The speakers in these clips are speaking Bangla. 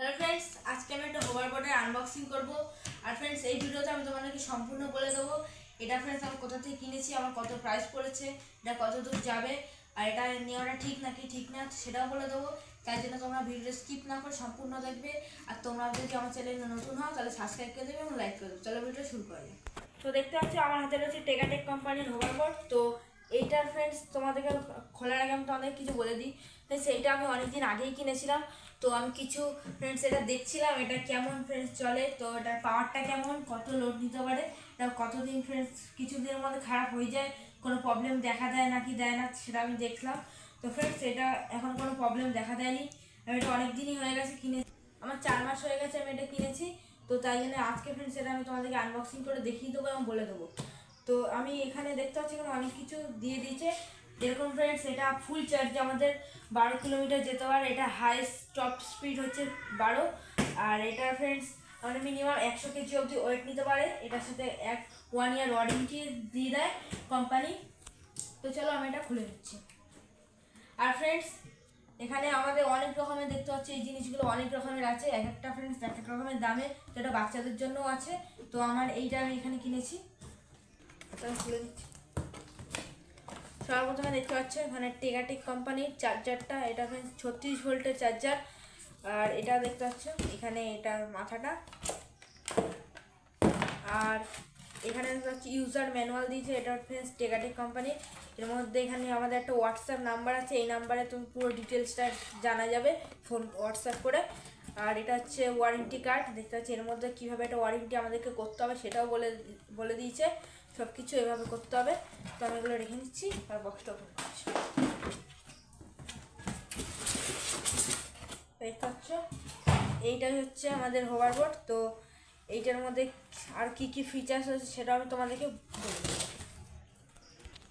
হ্যালো ফ্রেন্ডস, আজকে আমি একটা হোভারবোর্ডের আনবক্সিং করব। আর ফ্রেন্ডস, এই ভিডিওতে আমি তোমাদেরকে সম্পূর্ণ বলে দেবো এটা ফ্রেন্ডস আমি কোথা থেকে কিনেছি, আমার কত প্রাইস পড়েছে, এটা কত দূর যাবে, আর এটা নেওয়াটা ঠিক নাকি ঠিক না সেটাও বলে দেবো। তাই জন্য তোমরা ভিডিওটা স্কিপ না করে সম্পূর্ণ দেখবে। আর তোমরা যদি আমার চ্যানেলে নতুন হও তাহলে সাবস্ক্রাইব করে দেবে এবং লাইক করে দেবে। চলো ভিডিওটা শুরু করা যায়। তো দেখতে পাচ্ছি আমার হাতে রয়েছে টেকাটেক কোম্পানির হোভারবোর্ড। তো এইটার ফ্রেন্ডস তোমাদেরকে খোলার আগে আমি তোমাদের কিছু বলে দিই। ফ্রেন্ডস, এইটা আমি অনেকদিন আগেই কিনেছিলাম। তো আমি কিছু ফ্রেন্ডস এটা দেখছিলাম এটা কেমন ফ্রেন্ডস চলে, তো এটার পাওয়ারটা কেমন, কত লোড নিতে পারে, এটা কতদিন ফ্রেন্ডস কিছুদিনের মধ্যে খারাপ হয়ে যায়, কোনো প্রবলেম দেখা দেয় নাকি দেয় না সেটা আমি দেখলাম। তো ফ্রেন্ডস, এটা এখন কোনো প্রবলেম দেখা দেয়নি। আমি এটা অনেক দিনই হয়ে গেছে কিনে, আমার 4 মাস হয়ে গেছে আমি এটা কিনেছি। তো তাই জন্য আজকে ফ্রেন্ডস এটা আমি তোমাদেরকে আনবক্সিং করে দেখিয়ে দেবো এবং বলে দেবো। তো আমি এখানে দেখতে পাচ্ছি অনেক কিছু দিয়ে দিয়েছে। যেরকম ফ্রেন্ডস, এটা ফুল চার্জে আমাদের 12 কিলোমিটার যেতে পারে। এটা হাইস্ট টপ স্পিড হচ্ছে 12। আর এটা ফ্রেন্ডস মানে মিনিমাম 100 কেজি অবধি ওয়েট নিতে পারে। এটার সাথে 1 ইয়ার ওয়ারেন্টি দিয়ে দেয় কোম্পানি। তো চলো আমি এটা খুলে দিচ্ছি। আর ফ্রেন্ডস, এখানে আমাদের অনেক রকমের দেখতে পাচ্ছি, এই জিনিসগুলো অনেক রকমের আছে, এক একটা ফ্রেন্ডস এক এক রকমের দামে। যেটা বাচ্চাদের জন্যও আছে। তো আমার এইটা আমি এখানে কিনেছি, খুলে দিচ্ছি। সর্বপ্রথমে দেখতে পাচ্ছ এখানে টেকাটেক কোম্পানির চার্জারটা, এটা ফ্রেন্ডস 36 ভোল্টের চার্জার। আর এটা দেখতে পাচ্ছ এখানে এটার মাথাটা। আর এখানে দেখতে পাচ্ছি ইউজার ম্যানুয়াল দিয়েছে, এটা ফ্রেন্ডস টেকাটেক কোম্পানির। এর মধ্যে এখানে আমাদের একটা হোয়াটসঅ্যাপ নাম্বার আছে, এই নাম্বারে তুমি পুরো ডিটেলসটা জানা যাবে ফোন হোয়াটসঅ্যাপ করে। আর এটা হচ্ছে ওয়ারেন্টি কার্ড, দেখতে পাচ্ছি এর মধ্যে কীভাবে একটা ওয়ারেন্টি আমাদেরকে করতে হবে সেটাও বলে দিয়েছে। সব কিছু এভাবে করতে হবে। তো আমি এগুলো রেখে নিচ্ছি আর বক্সটা ওপেন করছি। দেখতে পাচ্ছ এইটাই হচ্ছে আমাদের হোভারবোর্ড। তো এইটার মধ্যে আর কি কি ফিচার্স আছে সেটা আমি তোমাদেরকে বলে দেবো।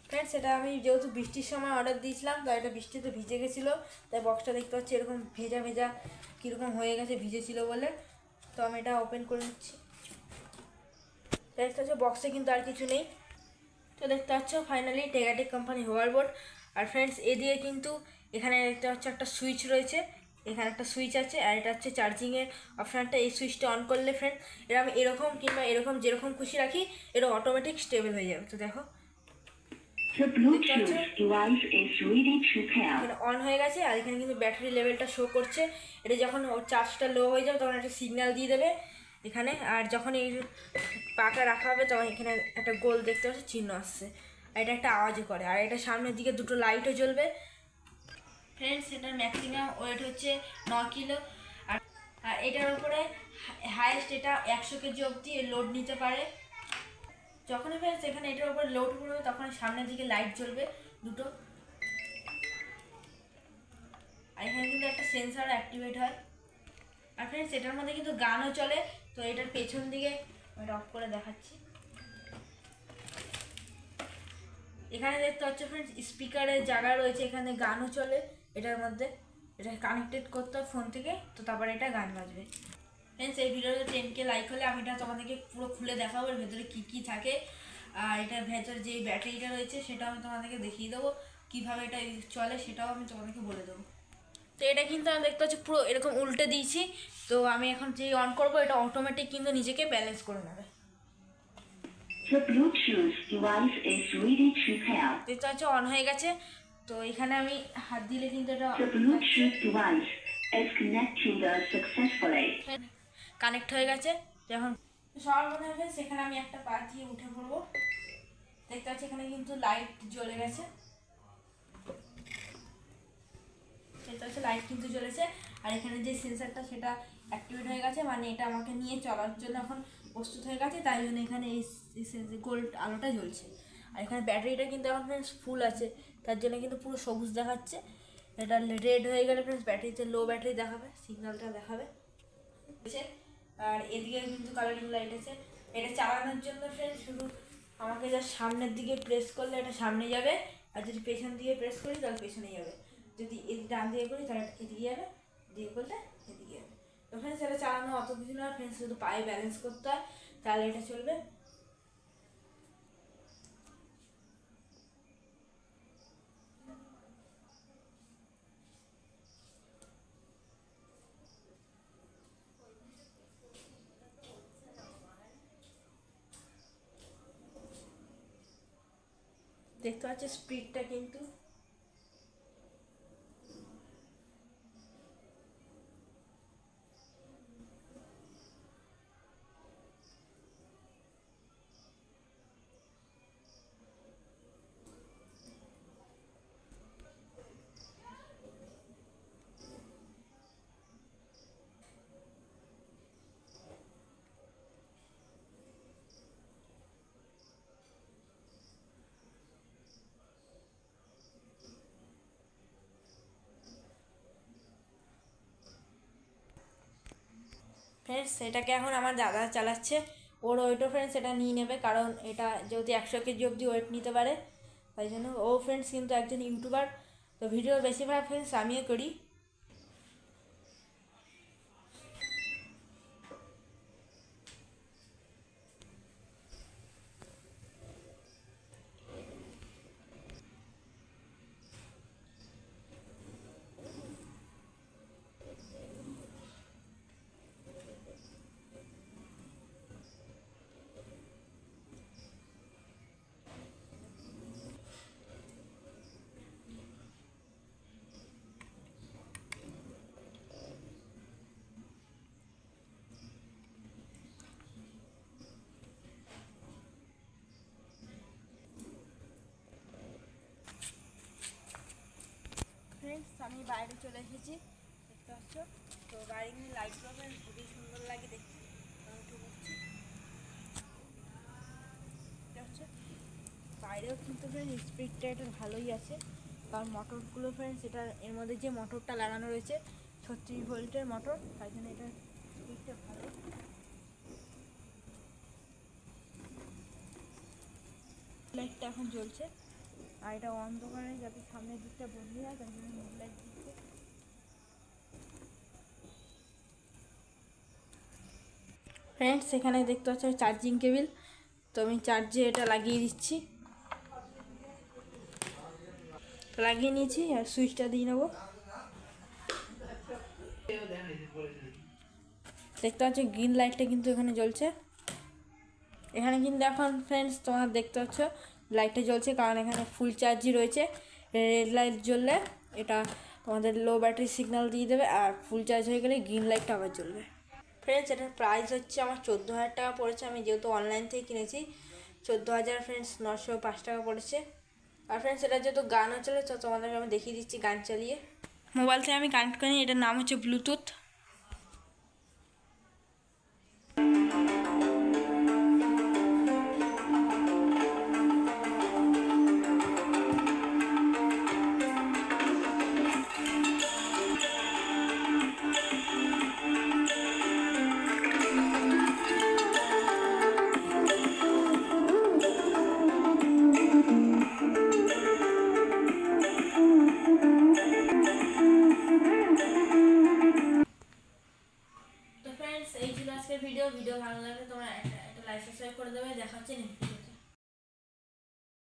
ফ্রেন্ডস, সেটা আমি যেহেতু বৃষ্টির সময় অর্ডার দিয়েছিলাম, তো এটা বৃষ্টিতে ভিজে গেছিলো, তাই বক্সটা দেখতে পাচ্ছি এরকম ভেজা ভেজা কীরকম হয়ে গেছে ভিজেছিল বলে। তো আমি এটা ওপেন করে নিচ্ছি। দেখতে পাচ্ছ বক্সে কিন্তু আর কিছু নেই। তো দেখতে পাচ্ছ ফাইনালি টেকাটেক কোম্পানি হোভারবোর্ড। আর ফ্রেন্ডস, এদিকে কিন্তু এখানে দেখতে পাচ্ছ একটা সুইচ রয়েছে, এখানে একটা সুইচ আছে। আর এটা হচ্ছে চার্জিংয়ের অপশানটা, এই সুইচটা অন করলে ফ্রেন্ড এটা আমি এরকম কিংবা এরকম যেরকম খুশি রাখি এটা অটোমেটিক স্টেবল হয়ে যাবে। তো দেখো অন হয়ে গেছে। আর এখানে কিন্তু ব্যাটারি লেভেলটা শো করছে। এটা যখন ওর চার্জটা লো হয়ে যাবে তখন একটা সিগন্যাল দিয়ে দেবে এখানে। আর যখন এই পাটা রাখা হবে তখন এখানে একটা গোল দেখতে পাচ্ছি চিহ্ন আসছে, আর এটা একটা আওয়াজও করে। আর এটা সামনের দিকে দুটো লাইটও জ্বলবে। ফ্রেন্ডস, এটার ম্যাক্সিমাম ওয়েট হচ্ছে 9 কিলো। আর এটার উপরে হাইয়েস্ট এটা 100 কেজি অবধি লোড নিতে পারে। যখনই ফ্রেন্ডস এখানে এটার উপরে লোড করবে তখন সামনের দিকে লাইট জ্বলবে দুটো। আর এখানে কিন্তু একটা সেন্সর অ্যাক্টিভেট হয়। আর ফ্রেন্ডস, এটার মধ্যে কিন্তু গানও চলে। তো এটার পেছন দিকে এটা অফ করে দেখাচ্ছি। এখানে দেখতে পাচ্ছ ফ্রেন্ডস স্পিকারের জায়গা রয়েছে, এখানে গানও চলে এটার মধ্যে। এটা কানেক্টেড করতে হয় ফোন থেকে, তো তারপরে এটা গান বাজবে। ফ্রেন্ডস, এই ভিডিওতে 10K লাইক হলে আমি এটা তোমাদেরকে পুরো খুলে দেখাবো এর ভেতরে কী কী থাকে। আর এটার ভেতরে যে ব্যাটারিটা রয়েছে সেটাও আমি তোমাদেরকে দেখিয়ে দেবো, কীভাবে এটা চলে সেটাও আমি তোমাদেরকে বলে দেবো। তো এটা কিন্তু আমি দেখতে পাচ্ছি পুরো এরকম উল্টে দিয়েছি। তো আমি এখন যেই অন করবো এটা অটোমেটিক কিন্তু নিজেকে ব্যালেন্স করে নেবে। দেখতে পাচ্ছ অন হয়ে গেছে। তো এখানে আমি হাত দিলে কিন্তু এটা কানেক্ট হয়ে গেছে। যখন সবার মনে হবে সেখানে আমি একটা পা দিয়ে উঠে পড়বো। দেখতে পাচ্ছি এখানে কিন্তু লাইট জ্বলে গেছে, দেখতে পাচ্ছি লাইট কিন্তু জ্বলেছে। আর এখানে যে সেন্সারটা সেটা অ্যাক্টিভেট হয়ে গেছে, মানে এটা আমাকে নিয়ে চলার জন্য এখন প্রস্তুত হয়ে গেছে। তাই জন্য এখানে এই গোল্ড আলোটা জ্বলছে। আর এখানে ব্যাটারিটা কিন্তু এখন ফ্রেন্ডস ফুল আছে, তার জন্য কিন্তু পুরো সবুজ দেখাচ্ছে। এটা রেড হয়ে গেলে ফ্রেন্ডস ব্যাটারিতে লো ব্যাটারি দেখাবে, সিগন্যালটা দেখাবে। আর এদিকে কিন্তু কালারিং লাইট আছে। এটা চালানোর জন্য ফ্রেন্ডস শুধু আমাকে যা সামনের দিকে প্রেস করলে এটা সামনে যাবে, আর যদি পেছন দিকে প্রেস করি তাহলে পেছনে যাবে। যদি ডান দিকে করি তাহলে এদিকে যাবে, দিকে করলে এদিকে যাবে। তো ফ্রেন্ডস, এটা চালানো অত কিছু না ফ্রেন্ডস, শুধু পায়ে ব্যালেন্স করতে হয় তাহলে এটা চলবে। দেখতে পাচ্ছ স্পিডটা কিন্তু ফ্রেন্ডস এটাকে এখন আমার দাদা চালাচ্ছে। ওর ওয়েটও ফ্রেন্ডস এটা নিয়ে নেবে, কারণ এটা যেহেতু 100 কেজি অবধি ওয়েট নিতে পারে, তাই জন্য ও ফ্রেন্ডস কিন্তু একজন ইউটিউবার। তো ভিডিও বেশিরভাগ ফ্রেন্ডস আমিও করি। ফ্রেন্ডস আমি বাইরে চলে এসেছি, দেখতে পাচ্ছ। তো বাইরে কিন্তু লাইটগুলো ফ্রেন্ডস খুবই সুন্দর লাগে দেখতে। উঠে পড়ছি, দেখতে পাচ্ছ। বাইরেও কিন্তু ফ্রেন্ডস স্পিডটা এটা ভালোই আছে, কারণ মোটরগুলো ফ্রেন্ডস এটা এর মধ্যে যে মোটরটা লাগানো রয়েছে 36 ভোল্টের মোটর, তাই জন্য এটার স্পিডটা ভালো। লাইটটা এখন জ্বলছে, আর এটা অন্ধকারে যাতে সামনের দিকটা বদলে যায়, তাই জন্য নীল লাইট দিচ্ছে। ফ্রেন্ডস এখানে দেখতে পাচ্ছ চার্জিং কেবিল, তো আমি চার্জে এটা লাগিয়ে দিচ্ছি। লাগিয়ে নিয়েছি আর সুইচটা দিয়ে নেবো। দেখতে পাচ্ছ গ্রিন লাইটটা কিন্তু এখানে জ্বলছে। এখানে কিন্তু এখন ফ্রেন্ডস তোমার দেখতে পাচ্ছ লাইটটা জ্বলছে, কারণ এখানে ফুল চার্জই রয়েছে। রেড লাইট জ্বললে এটা তোমাদের লো ব্যাটারি সিগন্যাল দিয়ে দেবে, আর ফুল চার্জ হয়ে গেলে গ্রিন লাইটটা আবার জ্বলবে। ফ্রেন্ডস এটার প্রাইস হচ্ছে আমার 14,000 টাকা পড়েছে। আমি যেহেতু অনলাইন থেকে কিনেছি, 14,000 ফ্রেন্ডস 905 টাকা পড়েছে। আর ফ্রেন্ডস এটা যেহেতু গানও চলে, তো তোমাদেরকে আমি দেখিয়ে দিচ্ছি গান চালিয়ে। মোবাইল থেকে আমি কানেক্ট করি, এটার নাম হচ্ছে ব্লুটুথ। এই ছিল আজকের ভিডিও ভালো লাগলে তোমরা একটা লাইক সাবস্ক্রাইব করে দেবে। দেখা হচ্ছে নেক্সট ভিডিও।